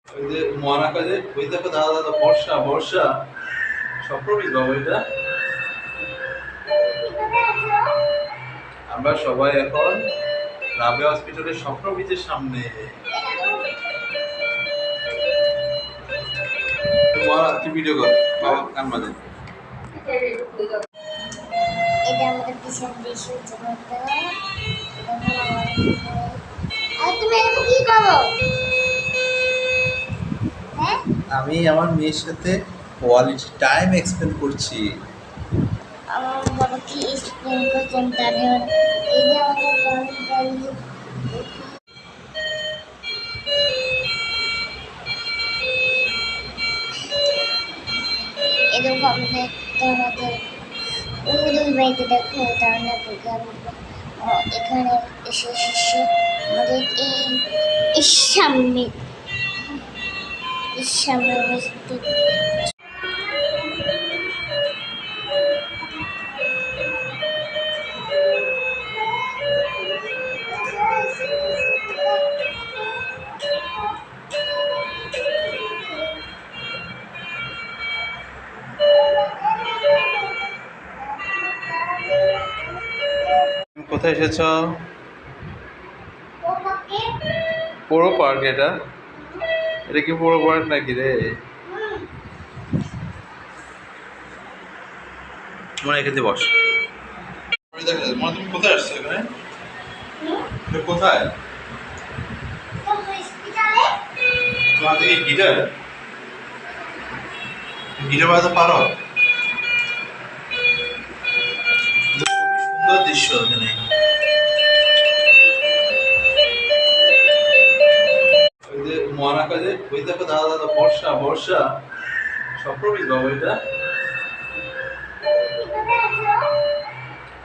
ওই যে মহারাকাজে ওই দেখো দাদা দাদা বর্ষা বর্ষা স্বপ্নবীজ বাবু এটা। আমরা সবাই এখন রাবে হসপিটালের স্বপ্নবীজের সামনে। তুই ভিডিও কর বাবা গান বাজে। এটা আমাদের পিছন দিয়ে সূর্য করতে হয়। আর তুমি এখন কি করো? হ্যাঁ, আমি আমার মেয়ের সাথে কোয়ালিটি টাইম এক্সপেন্ড করছি। আমার বাবা কি এক্সপ্লেন করছেন তাদের এই যে আমাদের গরম গাড়ি এরকম আমাদের তোমাদের ওই বাড়িতে দেখো তাহলে এখানে এসে শিষ্য আমাদের এই সামনে অবস্থিত। কোথায় এসেছ? পুরো পার্ক এটা? এটা কি পুরো পার্ক নাকি রে? মনে এখানে বস। তুমি কোথায় আসছো এখানে? কোথায় তোমার দিকে গিটার গিটার বাজাতে পারো? সুন্দর দৃশ্য এখানে। ওই যে মহারাকাজে ওই দেখো দাদা দাদা বর্ষা বর্ষা স্বপ্নবীজ বাবু এটা।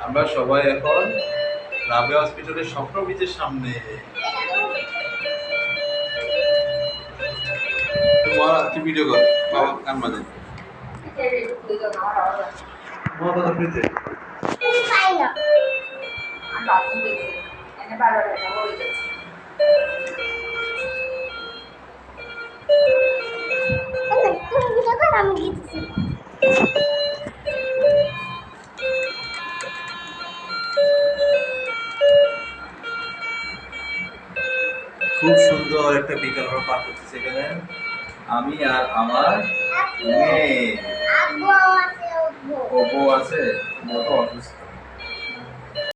আমরা সবাই এখন রাবে হসপিটালের স্বপ্নবীজের সামনে। তুই ভিডিও কর বাবা গান বাজে। খুব সুন্দর একটা বিকাল আমরা পার করতেছি এখানে আমি আর আমার মেয়ে। ও বউ আছে, বউ তো অসুস্থ।